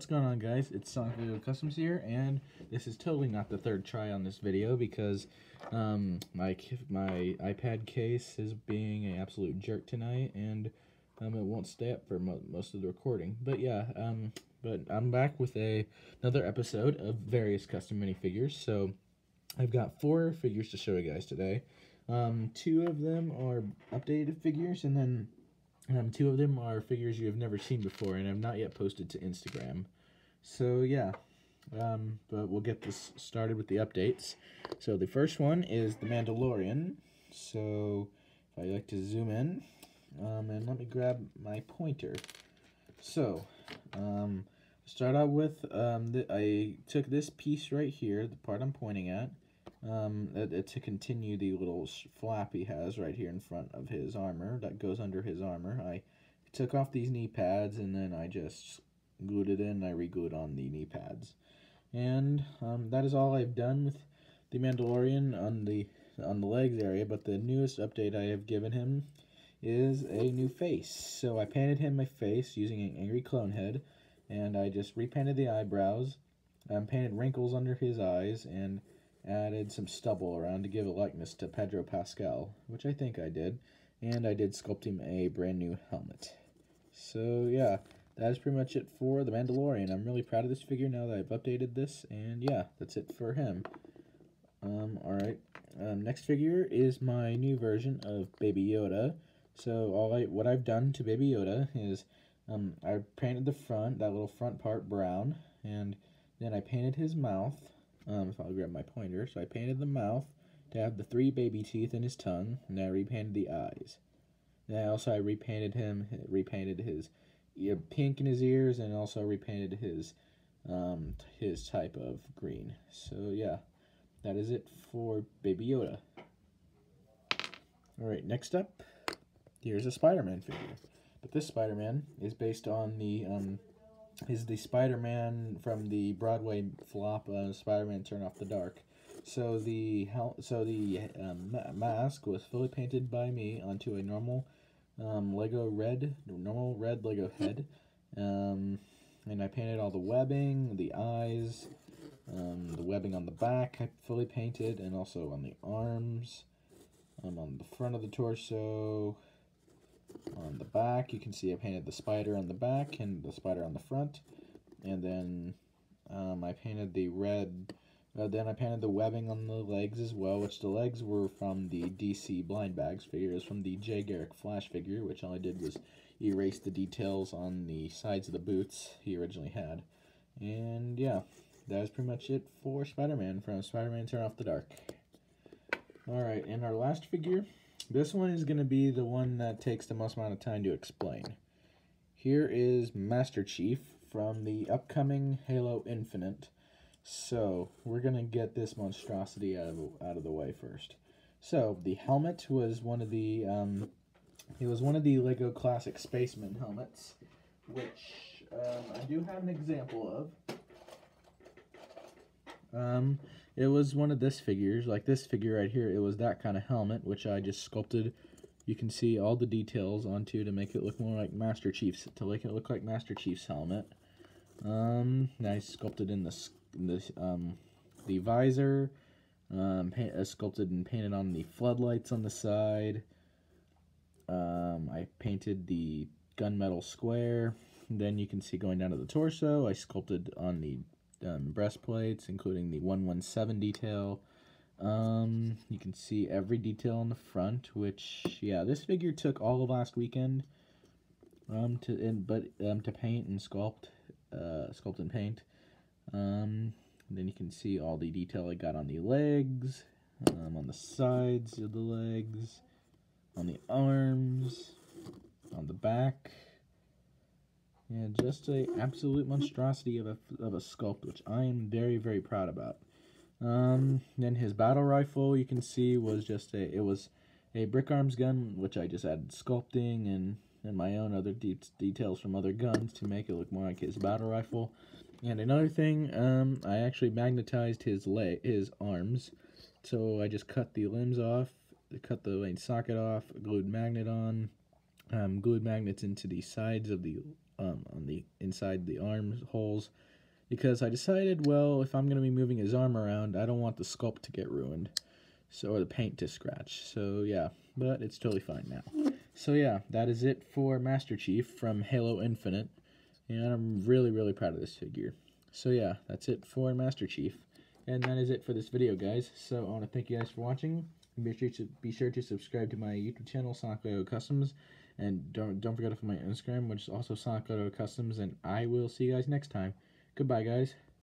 going on, guys? It's Sonic Video Customs here, and this is totally not the third try on this video because my iPad case is being an absolute jerk tonight, and it won't stay up for most of the recording. But yeah, but I'm back with another episode of various custom minifigures. So I've got 4 figures to show you guys today. 2 of them are updated figures, and then 2 of them are figures you have never seen before and have not yet posted to Instagram. So yeah, but we'll get this started with the updates. So the first one is the Mandalorian. So if I like to zoom in, and let me grab my pointer. So start out with I took this piece right here, the part I'm pointing at, to continue the little flap he has right here in front of his armor that goes under his armor. I took off these knee pads and then I just glued it in. I re-glued on the knee pads, and that is all I've done with the Mandalorian on the legs area. But the newest update I have given him is a new face. So I painted him my face using an angry clone head, and I just repainted the eyebrows, painted wrinkles under his eyes, and added some stubble around to give a likeness to Pedro Pascal, which I think I did, and I did sculpt him a brand new helmet. So yeah, that is pretty much it for the Mandalorian. I'm really proud of this figure now that I've updated this, and yeah, that's it for him. Alright, next figure is my new version of Baby Yoda. So what I've done to Baby Yoda is I painted the front, that little front part, brown, and then I painted his mouth. If I'll grab my pointer, so I painted the mouth to have the 3 baby teeth in his tongue, and I repainted the eyes. Then I repainted his pink in his ears, and also repainted his type of green. So yeah, that is it for Baby Yoda. Alright, next up, here's a SpiderMan figure. But this SpiderMan is based on the SpiderMan from the Broadway flop, Spider-Man Turn Off the Dark. So the mask was fully painted by me onto a normal red Lego head, and I painted all the webbing, the eyes, the webbing on the back I fully painted, and also on the arms, on the front of the torso. On the back, you can see I painted the spider on the back and the spider on the front, and then I painted the red. Then I painted the webbing on the legs as well, which the legs were from the DC Blind Bags figures from the Jay Garrick Flash figure, which all I did was erase the details on the sides of the boots he originally had. And yeah, that is pretty much it for Spider-Man from Spider-Man Turn Off the Dark. Alright, and our last figure. This one is going to be the one that takes the most amount of time to explain. Here is Master Chief from the upcoming Halo Infinite. So we're going to get this monstrosity out of the way first. So the helmet was one of the Lego Classic Spaceman helmets, which I do have an example of. It was one of this figures, like this figure right here. It was that kind of helmet, which I just sculpted. You can see all the details onto to make it look more like Master Chief's, to make it look like Master Chief's helmet. I sculpted in the visor, sculpted and painted on the floodlights on the side. I painted the gunmetal square. Then you can see going down to the torso, I sculpted on the breastplates, including the 117 detail. You can see every detail on the front, which, yeah, this figure took all of last weekend to paint and sculpt and paint. Then you can see all the detail I got on the legs, on the sides of the legs, on the arms, on the back. Yeah, just a absolute monstrosity of a sculpt, which I am very, very proud about. Then his battle rifle, you can see, was just it was a brick arms gun, which I just added sculpting and my own other details from other guns to make it look more like his battle rifle. And another thing, I actually magnetized his arms, so I just cut the limbs off, cut the main socket off, glued magnet on, glued magnets into the sides of the on the inside the arm holes, because I decided, well, if I'm going to be moving his arm around, I don't want the sculpt to get ruined, or the paint to scratch. So yeah, but it's totally fine now. So yeah, that is it for Master Chief from Halo Infinite, and I'm really, really proud of this figure. So yeah, that's it for Master Chief, and that is it for this video, guys. So I want to thank you guys for watching. Be sure to subscribe to my YouTube channel, Sonic Lego Customs, and don't forget to follow my Instagram, which is also Sonic Lego Customs. And I will see you guys next time. Goodbye, guys.